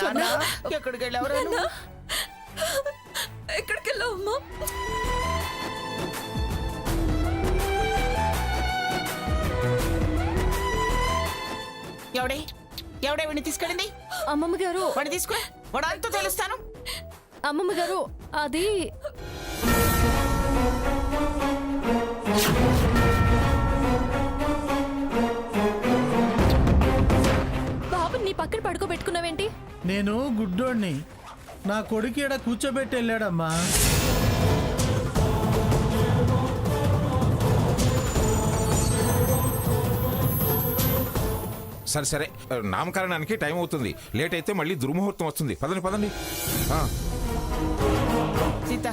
నాన్న ఎక్కడికి వెళ్ళావురా నువ్వు? ఎక్కడికి వెళ్ళావు అమ్మా? ఎవడే ఎవడే వీడిని తీసుకెళ్ళింది? అమ్మమ్మ గారు, వాడిని తీసుకురా, వాడు అంతా తెలుస్తాను. అమ్మమ్మ గారు, అది బాబు నీ పక్కన పడుకోబెట్టుకున్నావేంటి? నేను గుడ్డోడిని, నా కొడుకు ఈడ కూర్చోబెట్టి వెళ్ళాడమ్మా. సరే సరే, నామకరణానికి టైం అవుతుంది. లేట్ అయితే మళ్ళీ దుర్ముహూర్తం వస్తుంది. పదండి పదండి. సీత,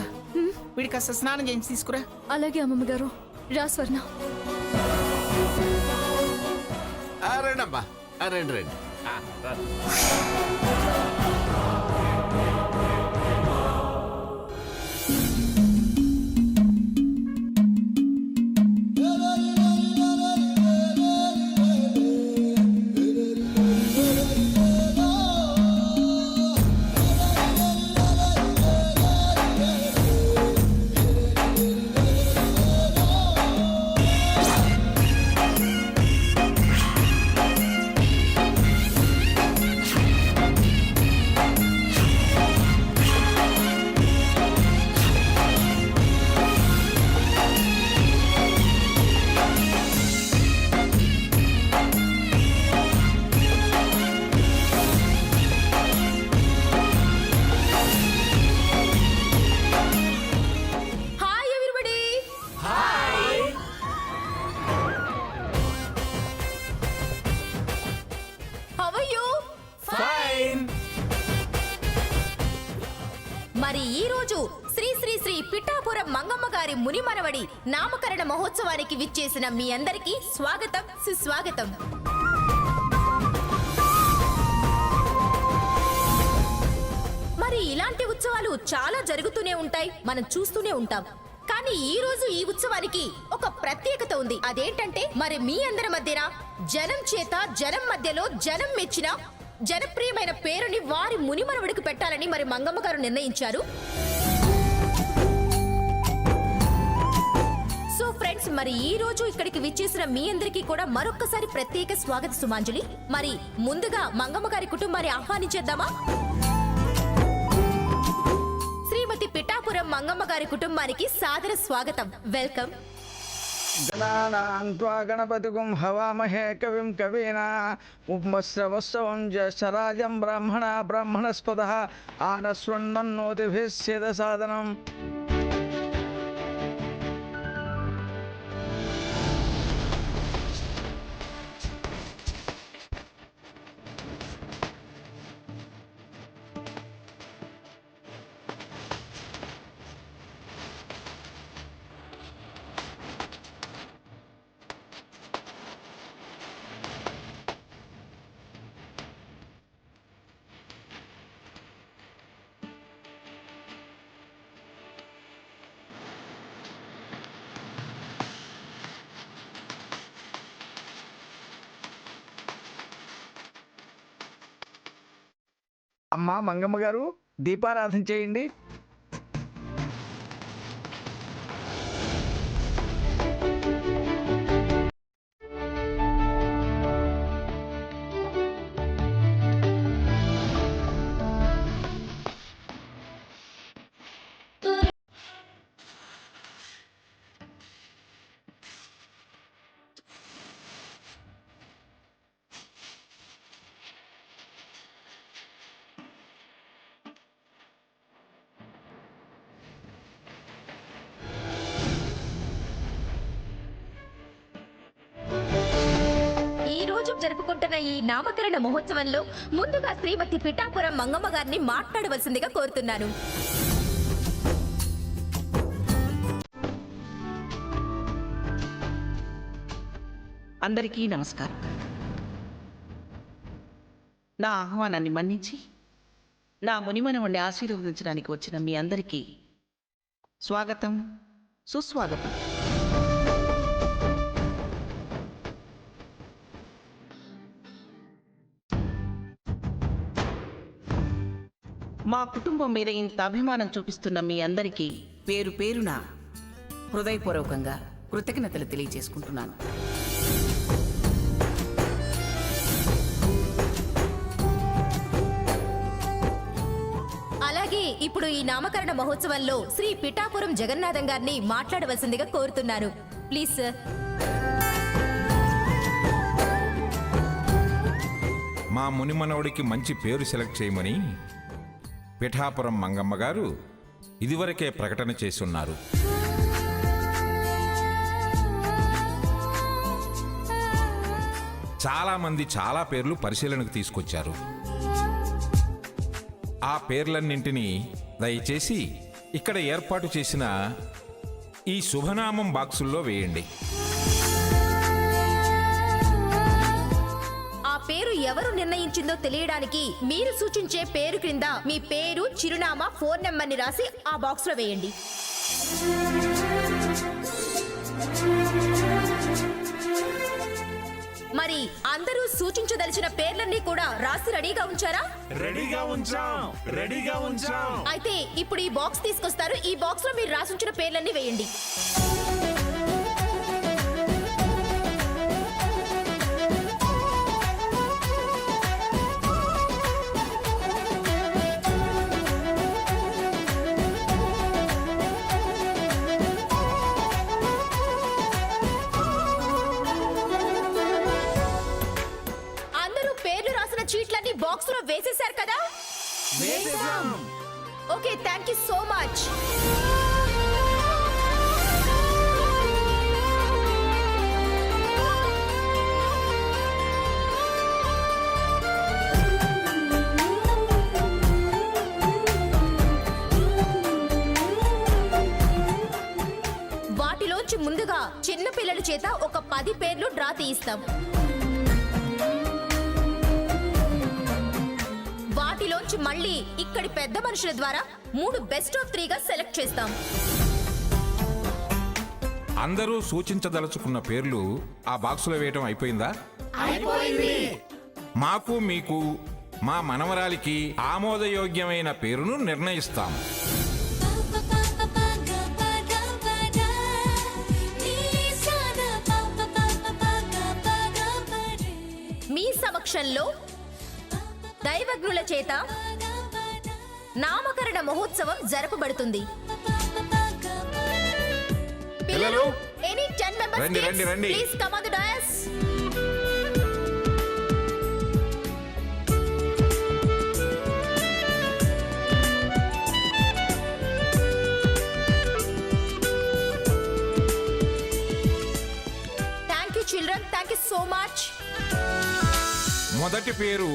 వీడికి అసలు స్నానం చేయించి తీసుకురా. అలాగే అమ్మమ్మ గారు. రా స్వర్ణ. రండి అమ్మా, రండి రండి. మరి ఈ రోజు శ్రీ శ్రీ శ్రీ పిఠాపురం మంగమ్మ గారి మునిమనవడి నామకరణ మహోత్సవానికి విచ్చేసిన మీ అందరికీ స్వాగతం, సుస్వాగతం. మరి ఇలాంటి ఉత్సవాలు చాలా జరుగుతూనే ఉంటాయి, మనం చూస్తూనే ఉంటాం. కానీ ఈ రోజు ఈ ఉత్సవానికి ఒక ప్రత్యేకత ఉంది. అదేంటంటే మరి మీ అందరి మధ్యన జనం చేత జనం మధ్యలో జనం మెచ్చిన జనప్రియమైన పేరుని వారి మునిమనవడికి పెట్టాలని మరి మంగమ్మ గారు నిర్ణయించారు. సో ఫ్రెండ్స్, మరి ఈ రోజు ఇక్కడికి విచ్చేసిన మీ అందరికీ కూడా మరొక్కసారి ప్రత్యేక స్వాగత సుమాంజలి. మరి ముందుగా మంగమ్మ గారి కుటుంబాన్ని ఆహ్వానించేద్దామా? శ్రీమతి పిఠాపురం మంగమ్మ గారి కుటుంబానికి సాదర స్వాగతం, వెల్కమ్. గణానాన్త్వా గణపతిగుం హవామహే కవిం కవీనా ఉపమశ్రవస్తవం జ్యేష్ఠరాజం బ్రాహ్మణస్పదః ఆనశృణ్వన్నోతిభిः సేదసాదనం. అమ్మా మంగమ్మ గారు, దీపారాధన చేయండి. జరుపుకుంటున్న ఈ నామకరణ మహోత్సవంలో ముందుగా శ్రీమతి పిఠాపురం మంగమ్మ గారిని మాట్లాడవలసిందిగా కోరుతున్నాను. అందరికీ నమస్కారం. నా ఆహ్వానాన్ని మన్నించి నా మునిమనవడిని ఆశీర్వదించడానికి వచ్చిన మీ అందరికీ స్వాగతం, సుస్వాగతం. మా కుటుంబం మీద ఇంత అభిమానం చూపిస్తున్న మీ అందరికీ పేరు పేరున హృదయపూర్వకంగా కృతజ్ఞతలు తెలియజేసుకుంటున్నాను. అలాగే ఇప్పుడు ఈ నామకరణ మహోత్సవంలో శ్రీ పిఠాపురం జగన్నాథం గారిని మాట్లాడవలసిందిగా కోరుతున్నాను. Please sir. మా మునిమనవుడికి మంచి పేరు సెలెక్ట్ చేయమని పిఠాపురం మంగమ్మ గారు ఇదివరకే ప్రకటన చేసున్నారు. చాలామంది చాలా పేర్లు పరిశీలనకు తీసుకొచ్చారు. ఆ పేర్లన్నింటినీ దయచేసి ఇక్కడ ఏర్పాటు చేసిన ఈ శుభనామం బాక్సుల్లో వేయండి. ఆ పేరు ఎవరు నిర్ణయించిందో తెలియడానికి మీరు సూచించే పేరు క్రింద మీ పేరు, చిరునామా, ఫోన్ నెంబర్ని రాసి ఆ బాక్స్ లో వేయండి. మరి అందరూ సూచించదలిచిన పేర్లన్నీ కూడా రాసి రెడీగా ఉంచారా? రెడీగా ఉంచాం. అయితే ఇప్పుడు ఈ బాక్స్ తీసుకొస్తారు. ఈ బాక్స్ లో మీరు రాసుంచిన పేర్లన్నీ వేయండి. అందరూ పేర్లు రాసిన చీట్లన్నీ బాక్స్ లో వేసేశారు కదా? Okay, thank you so much. వాటిలోంచి ముందుగా చిన్న పిల్లల చేత ఒక 10 పేర్లు డ్రా తీయిస్తాం. వాటిలోంచి మళ్ళీ ఇక్కడి పెద్ద మనుషుల ద్వారా 3 బెస్ట్ ఆఫ్ 3గా సెలెక్ట్ చేస్తాం. అందరూ సూచించదలుచుకున్న పేర్లు ఆ బాక్సులో వేయటం అయిపోయిందా? మాకు మీకు మా మనవరాలికి ఆమోదయోగ్యమైన పేరును నిర్ణయిస్తాం. మీ సమక్షంలో దైవజ్ఞుల చేత నామకరణ మహోత్సవం జరపబడుతుంది. పిల్లలు, ఎనీ 10 మెంబర్స్ రండి, రండి, రండి. Please come on the dais. Thank you children, thank you so much. మొదటి పేరు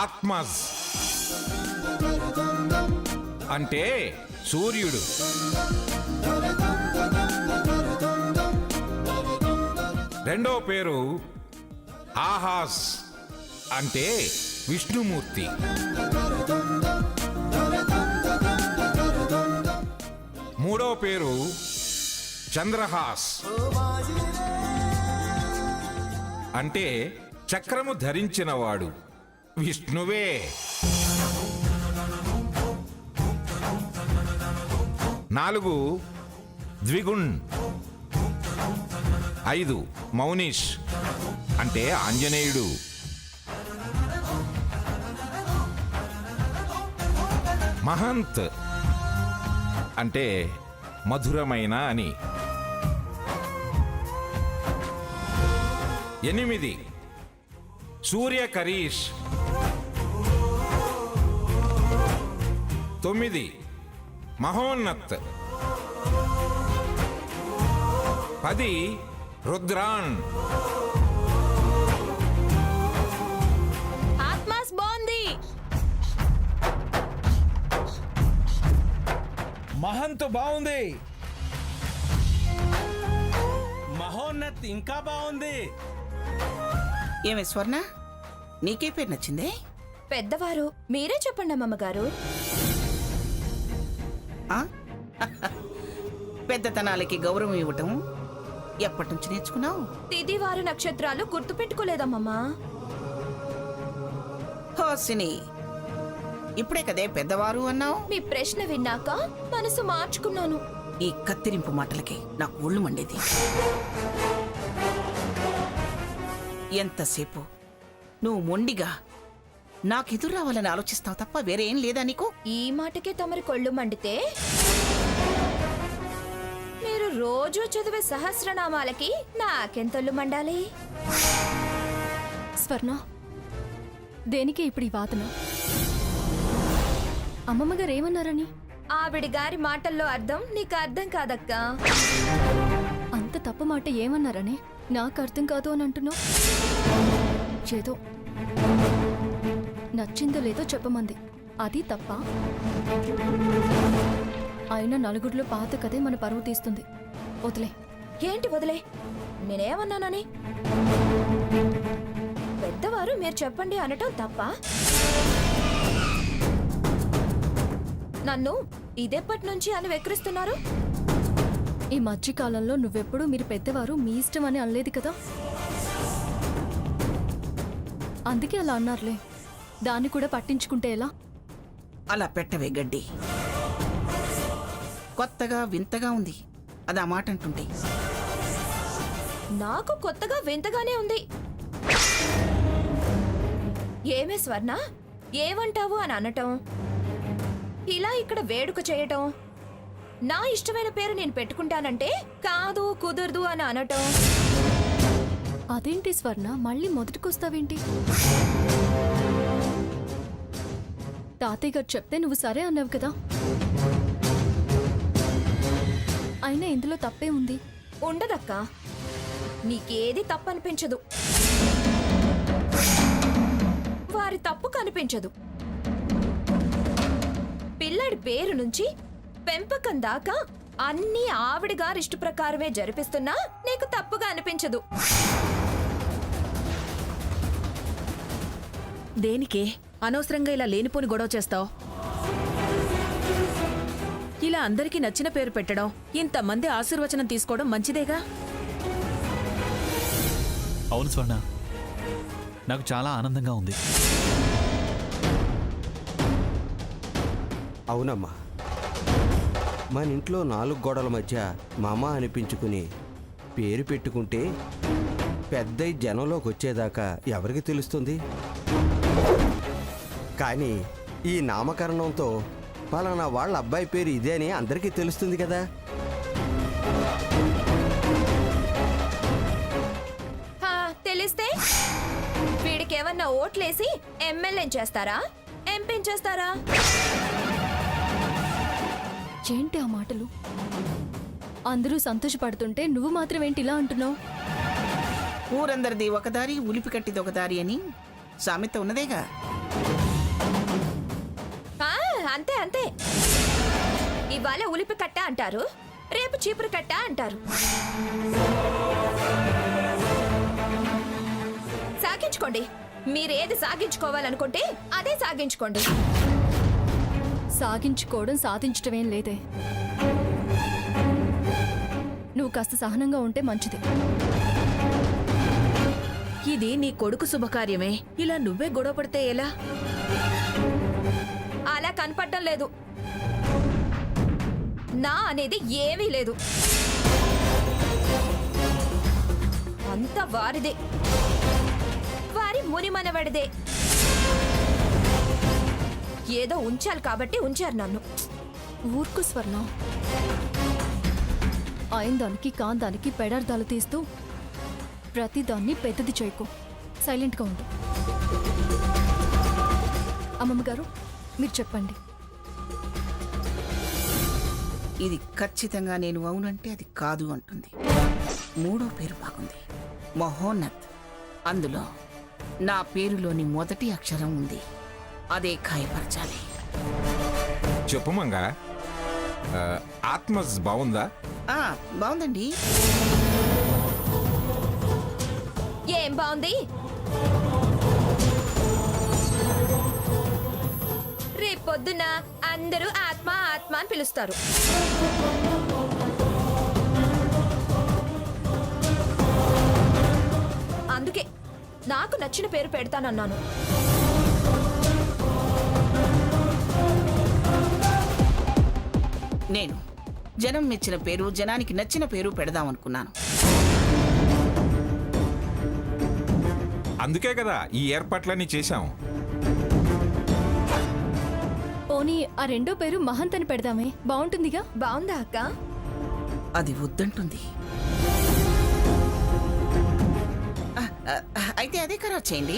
ఆత్మజ్, అంటే సూర్యుడు. రెండో పేరు ఆహాస్, అంటే విష్ణుమూర్తి. మూడో పేరు చంద్రహాస్, అంటే చక్రము ధరించినవాడు, విష్ణువే. నాలుగు ద్విగుణ్, 5 మౌనిష్, అంటే ఆంజనేయుడు. 6 మహంత్, అంటే మధురమైన అని. 8 సూర్యకరీష్. 9 మహోన్నత్. 10 రుద్రాన్. ఆత్మాస్ బాగుంది. మహంత్ బాగుంది. మహోన్నత్ ఇంకా బాగుంది. ఏమే స్వర్ణ, నీకే పేరు నచ్చిందే? పెద్దవారు మీరే చెప్పండి అమ్మమ్మగారు. ఆ? పెద్దతనాలకి గౌరవం ఇవ్వటం ఎప్పటి నుంచి నేర్చుకున్నావు? తిదివారు నక్షత్రాలు గుర్తు పెట్టుకోలేదమ్మమ్మా. హాసిని, ఇప్పుడే కదే పెద్దవారు అన్నావు. మీ ప్రశ్న విన్నాక మనసు మార్చుకున్నాను. ఈ కత్తిరింపు మాటలకి నాకు ఒళ్ళు మండేది. ఎంతసేపు నువ్వు మొండిగా నాకెదురు రావాలని ఆలోచిస్తావు తప్ప వేరే ఏం లేదా నీకు? ఈ మాటకే తమరి కొళ్ళు మండితే మీరు రోజు చదివే సహస్రనామాలకి నాకెంతొల్లు మండాలి? స్వర్ణ, దేనికి ఇప్పుడు ఈ వాదన? అమ్మమ్మ గారు ఏమన్నారని? ఆవిడి గారి మాటల్లో అర్థం నీకు అర్థం కాదక్కా. అంత తప్పు మాట ఏమన్నారని నాకు అర్థం కాదు అని అంటున్నావు. ఏదో నచ్చిందో లేదో చెప్పమంది, అది తప్ప. అయినా నలుగురిలో పాత కథే మన పరువు తీస్తుంది. వదిలే. ఏంటి వదిలే? నేనేమన్నానని? పెద్దవారు మీరు చెప్పండి అనటం తప్ప? నన్ను ఇదెప్పటి నుంచి అని వెక్కిరిస్తున్నారు? ఈ మధ్యకాలంలో నువ్వెప్పుడు మీరు పెద్దవారు మీ ఇష్టం అని అనలేదు కదా, అందుకే అలా అన్నారులే. దాన్ని కూడా పట్టించుకుంటే ఎలా? అలా పెట్టవే గడ్డి. కొత్తగా వింతగా ఉంది అది ఆ మాట అంటుంటే. నాకు కొత్తగా వింతగానే ఉంది. ఏమే స్వర్ణ, ఏమంటావు అని అనటం, ఇలా ఇక్కడ వేడుక చేయటం, నా ఇష్టమైన పేరు నేను పెట్టుకుంటానంటే కాదు కుదరదు అని అనటం. అదేంటి స్వర్ణ, మళ్ళీ మొదటికొస్తావేంటి? తాతయ్య గారు చెప్తే నువ్వు సరే అన్నావు కదా. అయినా ఇందులో తప్పే ఉంది. ఉండదక్కా, నీకేది తప్పు అనిపించదు, వారి తప్పు కనిపించదు. పిల్లడి పేరు నుంచి పెంపకం దాకా అన్నీ ఆవిడ గారి ఇష్ట ప్రకారమే జరిపిస్తున్నా నీకు తప్పుగా అనిపించదు. దేనికే అనవసరంగా ఇలా లేనిపోని గొడవ చేస్తావు? ఇలా అందరికీ నచ్చిన పేరు పెట్టడం, ఇంతమంది ఆశీర్వచనం తీసుకోవడం మంచిదేగా? అవును స్వర్ణ, నాకు చాలా ఆనందంగా ఉంది. అవునమ్మా, మన ఇంట్లో 4 గోడల మధ్య మామ అనిపించుకుని పేరు పెట్టుకుంటే పెద్ద జనంలోకి వచ్చేదాకా ఎవరికి తెలుస్తుంది? కానీ ఈ నామకరణంతో పలానా వాళ్ళ అబ్బాయి పేరు ఇదే అని అందరికీ తెలుస్తుంది కదా. తెలిస్తే వీడికేమన్నా ఓట్లేసి ఎమ్మెల్యే చేస్తారా, ఎంపీ చేస్తారా? ఏంటి ఆ మాటలు? అందరూ సంతోషపడుతుంటే నువ్వు మాత్రం ఏంటి ఇలా అంటున్నావు? ఊరందరిది ఒకదారి ఉలిపి కట్టిది ఒకదారి అని సామెత ఉన్నదేగా. అంతే అంతే. ఇవాళ ఉలిపి కట్ట అంటారు, రేపు చీపురు కట్ట అంటారు. సాగించుకోండి, మీరేది సాగించుకోవాలనుకుంటే అదే సాగించుకోండి. సాగించుకోవడం సాధించటమేం లేదే. నువ్వు కాస్త సహనంగా ఉంటే మంచిది. ఇది నీ కొడుకు శుభకార్యమే, ఇలా నువ్వే గొడవ పడితే ఎలా? అలా కనపడటం లేదు. నా అనేది ఏమీ లేదు, అంత వారిదే, వారి మునిమనవడిదే. ఏదో ఉంచాలి కాబట్టి ఉంచారు నన్ను. ఊరుకు స్వర్ణ. అయిన దానికి కాని దానికి పెడార్థాలు తీస్తూ ప్రతిదాన్ని పెద్దది చేయకు. సైలెంట్గా ఉండు. అమ్మమ్మ గారు, మీరు చెప్పండి. ఇది ఖచ్చితంగా నేను అవునంటే అది కాదు అంటుంది. 3వ పేరు బాగుంది, మహోన్నత్. అందులో నా పేరులోని మొదటి అక్షరం ఉంది, అదే ఖాయపరచాలి. చెప్పు మంగ, ఆత్మస్ బాగుందా? బాగుందండి. ఏం బాగుంది? రేపొద్దున అందరూ ఆత్మ ఆత్మ అని పిలుస్తారు. అందుకే నాకు నచ్చిన పేరు పెడతానన్నాను. నేను జనం మెచ్చిన పేరు, జనానికి నచ్చిన పేరు పెడదామనుకున్నాను. అందుకే కదా ఈ ఏర్పాట్లన్నీ చేశాం. పోనీ ఆ రెండో పేరు మహంత్ అని పెడదామే, బాగుంటుందిగా? బావుందా అక్క? అది వద్దంటుంది. అయితే అదే ఖరారు చేయండి.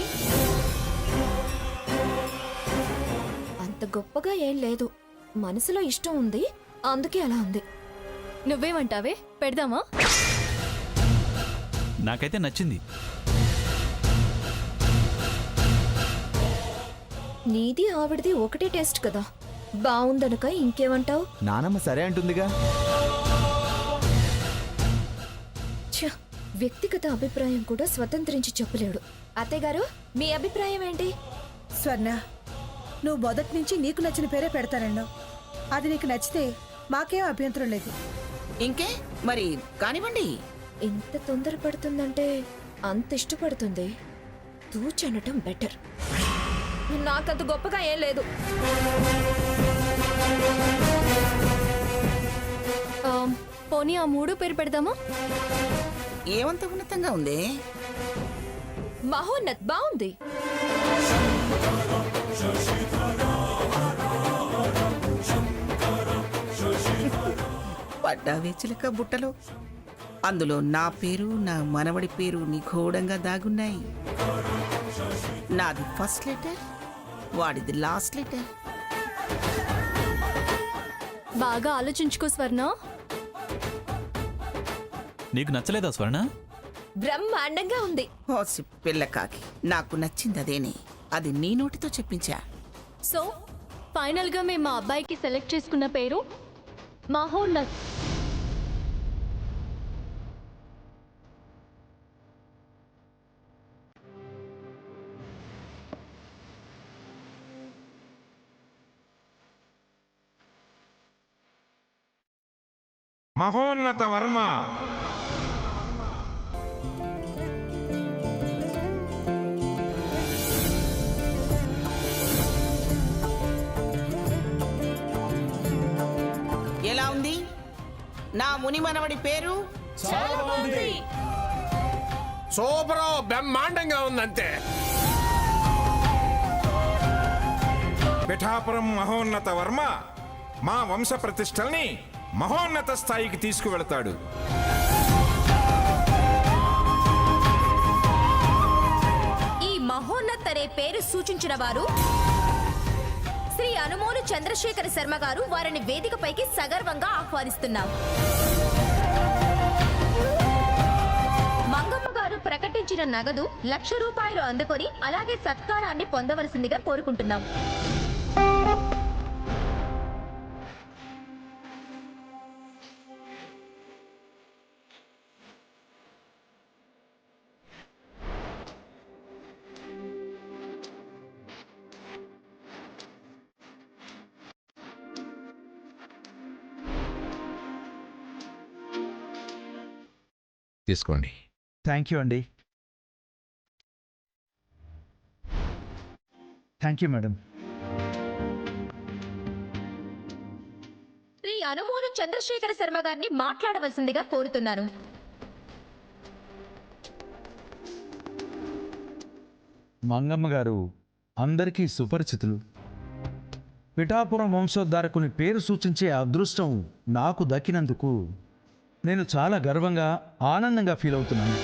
అంత గొప్పగా ఏం లేదు, మనసులో ఇష్టం ఉంది, అందుకే అలా ఉంది. నువ్వేమంటావే, పెడదామా? నాకైతే నచ్చింది. నీది ఆవిడది ఒకటే టేస్ట్ కదా, బావుందనక ఇంకేమంటావు? నానమ్మ సరే అంటుందిగా. ఛ, వ్యక్తిగత అభిప్రాయం కూడా స్వతంత్రించి చెప్పలేడు. అత్తయ్య గారు, మీ అభిప్రాయం ఏంటి? స్వర్ణ, నువ్వు మొదటి నుంచి నీకు నచ్చిన పేరే పెడతానన్నావు. అది నీకు నచ్చితే మాకేం అభ్యంతరం లేదు. ఇంకే మరి కానివ్వండి. ఇంత తొందరపడుతుందంటే అంత ఇష్టపడుతుంది. తూచనటం బెటర్. నాకంత గొప్పగా ఏం లేదు. పోనీ ఆ మూడో పేరు పెడదామా? ఏమంత ఉన్నతంగా ఉంది? మహోన్నత్ బాగుంది. పడ్డావే చిలక బుట్టలో. అందులో నా పేరు, నా మనవడి పేరు నిగూఢంగా దాగున్నాయి. నాది ఫస్ట్ లెటర్, వాడిది లాస్ట్ లెటర్. బాగా ఆలోచించుకో స్వర్ణ. నీకు నచ్చలేదా స్వర్ణ? బ్రహ్మాండంగా ఉంది. హోసి పిల్లకాకి, నాకు నచ్చింది అదేనే. అది నీ నోటితో చెప్పించా. సో ఫైనల్ గా మేము మా అబ్బాయికి సెలెక్ట్ చేసుకున్న పేరు మహోన్నత్. మహోన్నత వర్మ. ఎలా ఉంది నా ముని మనవడి పేరు? సూపరో, బ్రహ్మాండంగా ఉందంతే. పిఠాపురం మహోన్నత వర్మ మా వంశ ప్రతిష్టల్ని మహోన్నత స్థాయికి తీసుకువెళతాడు. ఈ మహోన్నత్ అనే పేరు సూచించిన వారు శ్రీ అనుమోలు చంద్రశేఖర శర్మ గారు. వారిని వేదికపైకి సగర్వంగా ఆహ్వానిస్తున్నాం. మంగమ్మ గారు ప్రకటించిన నగదు 1,00,000 రూపాయలు అందుకొని అలాగే సత్కారాన్ని పొందవలసిందిగా కోరుకుంటున్నాం. తీసుకోండి. థ్యాంక్ యూ అండి. Thank you madam. Shri Anumolu Chandrasekhara Sharma గారిని మాట్లాడవలసిందిగా కోరుతున్నాను. మంగమ్మ గారు అందరికీ సుపరిచితులు. పిఠాపురం వంశోద్ధారకుని పేరు సూచించే అదృష్టం నాకు దక్కినందుకు నేను చాలా గర్వంగా, ఆనందంగా ఫీల్ అవుతున్నాను.